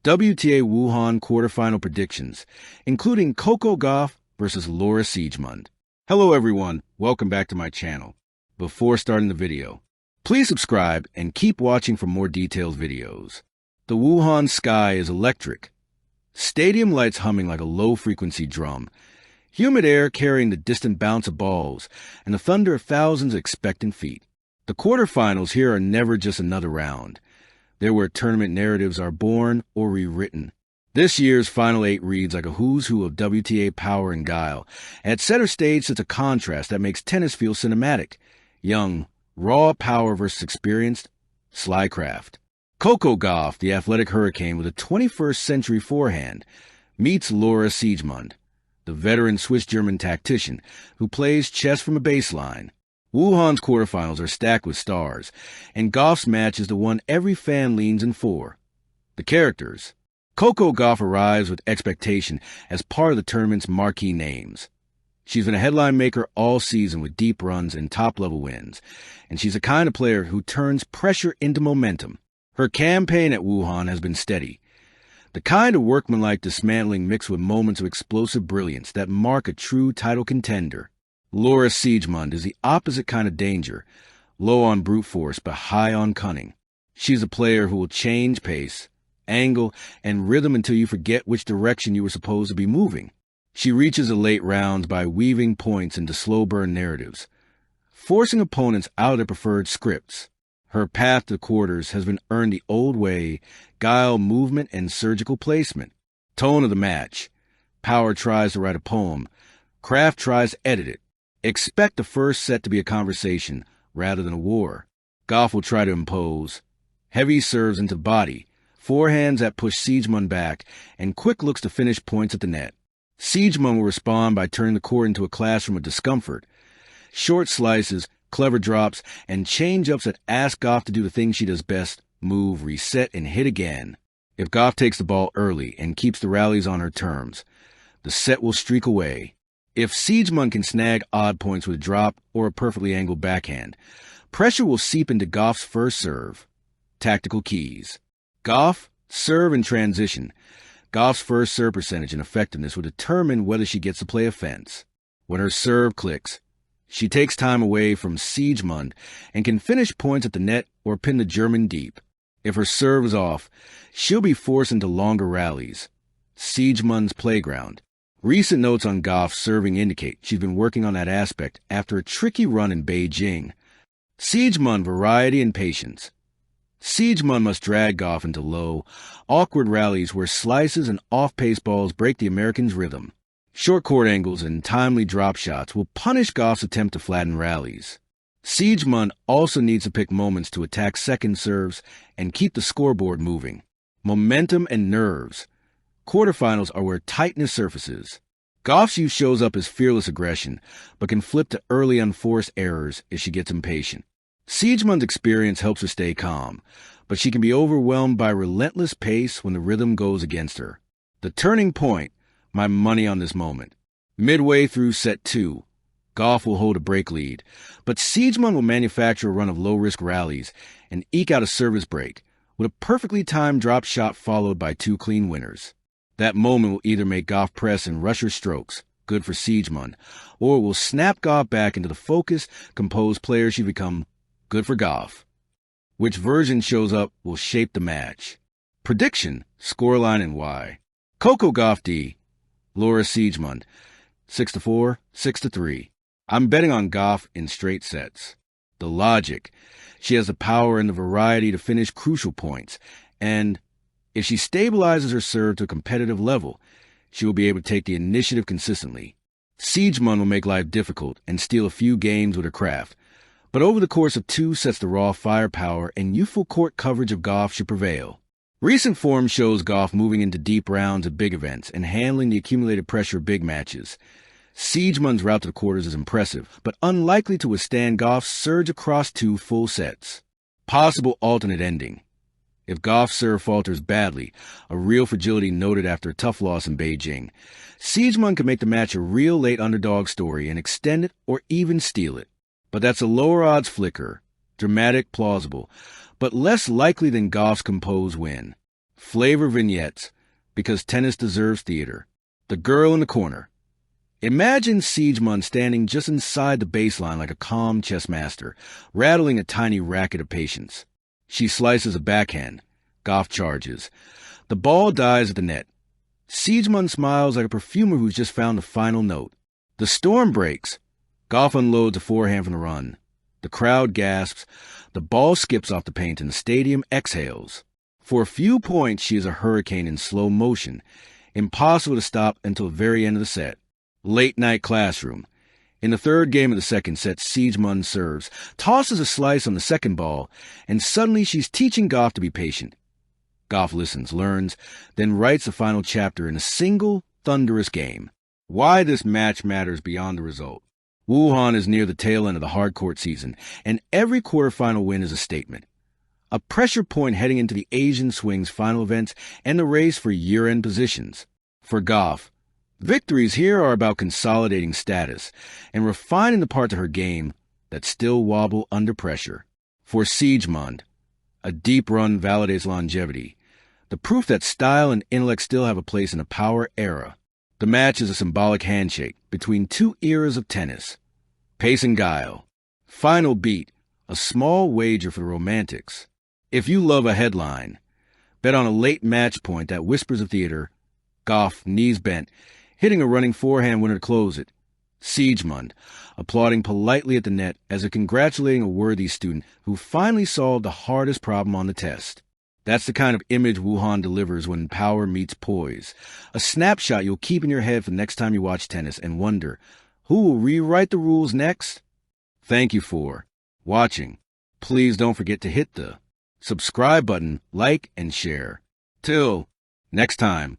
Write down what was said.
WTA Wuhan quarterfinal predictions, including Coco Gauff versus Siegemund. Hello everyone, welcome back to my channel. Before starting the video, please subscribe and keep watching for more detailed videos. The Wuhan sky is electric. Stadium lights humming like a low-frequency drum, humid air carrying the distant bounce of balls, and the thunder of thousands of expectant feet. The quarterfinals here are never just another round. They're where tournament narratives are born or rewritten. This year's Final Eight reads like a who's who of WTA power and guile. At center stage sits a contrast that makes tennis feel cinematic. Young, raw power versus experienced, sly craft. Coco Gauff, the athletic hurricane with a 21st century forehand, meets Siegemund, the veteran Swiss-German tactician who plays chess from a baseline. Wuhan's quarterfinals are stacked with stars, and Gauff's match is the one every fan leans in for. The characters. Coco Gauff arrives with expectation as part of the tournament's marquee names. She's been a headline maker all season with deep runs and top-level wins, and she's the kind of player who turns pressure into momentum. Her campaign at Wuhan has been steady, the kind of workmanlike dismantling mixed with moments of explosive brilliance that mark a true title contender. Siegemund is the opposite kind of danger, low on brute force but high on cunning. She's a player who will change pace, angle, and rhythm until you forget which direction you were supposed to be moving. She reaches the late rounds by weaving points into slow-burn narratives, forcing opponents out of their preferred scripts. Her path to quarters has been earned the old way, guile, movement, and surgical placement. Tone of the match. Power tries to write a poem. Craft tries to edit it. Expect the first set to be a conversation rather than a war. Gauff will try to impose. Heavy serves into the body. Forehands that push Siegemund back, and quick looks to finish points at the net. Siegemund will respond by turning the court into a classroom of discomfort. Short slices, clever drops, and change-ups that ask Gauff to do the thing she does best, move, reset, and hit again. If Gauff takes the ball early and keeps the rallies on her terms, the set will streak away. If Siegemund can snag odd points with a drop or a perfectly angled backhand, pressure will seep into Gauff's first serve. Tactical keys. Gauff, serve and transition. Gauff's first serve percentage and effectiveness will determine whether she gets to play offense. When her serve clicks, she takes time away from Siegemund and can finish points at the net or pin the German deep. If her serve is off, she'll be forced into longer rallies. Siegemund's playground. Recent notes on Gauff's serving indicate she's been working on that aspect after a tricky run in Beijing. Siegemund variety and patience. Siegemund must drag Gauff into low, awkward rallies where slices and off-pace balls break the American's rhythm. Short court angles and timely drop shots will punish Gauff's attempt to flatten rallies. Siegemund also needs to pick moments to attack second serves and keep the scoreboard moving. Momentum and nerves. Quarterfinals are where tightness surfaces. Gauff's use shows up as fearless aggression, but can flip to early unforced errors if she gets impatient. Siegemund's experience helps her stay calm, but she can be overwhelmed by relentless pace when the rhythm goes against her. The turning point. My money on this moment. Midway through set 2, Gauff will hold a break lead, but Siegemund will manufacture a run of low-risk rallies and eke out a service break, with a perfectly timed drop shot followed by 2 clean winners. That moment will either make Gauff press and rush her strokes, good for Siegemund, or it will snap Gauff back into the focused, composed player she become, good for Gauff. Which version shows up will shape the match. Prediction, scoreline, and why. Coco Gauff D. Siegemund, 6-4, 6-3. I'm betting on Gauff in straight sets. The logic. She has the power and the variety to finish crucial points, and if she stabilizes her serve to a competitive level, she will be able to take the initiative consistently. Siegemund will make life difficult and steal a few games with her craft, but over the course of 2 sets the raw firepower and youthful court coverage of Gauff should prevail. Recent form shows Gauff moving into deep rounds at big events and handling the accumulated pressure of big matches. Siegemund's route to the quarters is impressive, but unlikely to withstand Gauff's surge across 2 full sets. Possible alternate ending. If Gauff's serve falters badly, a real fragility noted after a tough loss in Beijing, Siegemund can make the match a real late underdog story and extend it or even steal it. But that's a lower odds flicker, dramatic, plausible, but less likely than Gauff's composed win. Flavor vignettes, because tennis deserves theater. The girl in the corner. Imagine Siegemund standing just inside the baseline like a calm chess master, rattling a tiny racket of patience. She slices a backhand. Gauff charges. The ball dies at the net. Siegemund smiles like a perfumer who's just found the final note. The storm breaks. Gauff unloads a forehand from the run. The crowd gasps. The ball skips off the paint and the stadium exhales. For a few points, she is a hurricane in slow motion. Impossible to stop until the very end of the set. Late-night classroom. In the third game of the second set, Siegemund serves, tosses a slice on the second ball, and suddenly she's teaching Gauff to be patient. Gauff listens, learns, then writes the final chapter in a single, thunderous game. Why this match matters beyond the result. Wuhan is near the tail end of the hard-court season, and every quarterfinal win is a statement. A pressure point heading into the Asian Swings final events and the race for year-end positions. For Gauff, victories here are about consolidating status and refining the parts of her game that still wobble under pressure. For Siegemund, a deep run validates longevity, the proof that style and intellect still have a place in a power era. The match is a symbolic handshake between two eras of tennis. Pace and guile. Final beat, a small wager for the romantics. If you love a headline, bet on a late match point that whispers of theater. Gauff, knees bent, hitting a running forehand winner to close it. Siegemund, applauding politely at the net as if congratulating a worthy student who finally solved the hardest problem on the test. That's the kind of image Wuhan delivers when power meets poise. A snapshot you'll keep in your head for the next time you watch tennis and wonder, who will rewrite the rules next? Thank you for watching. Please don't forget to hit the subscribe button, like, and share. Till next time.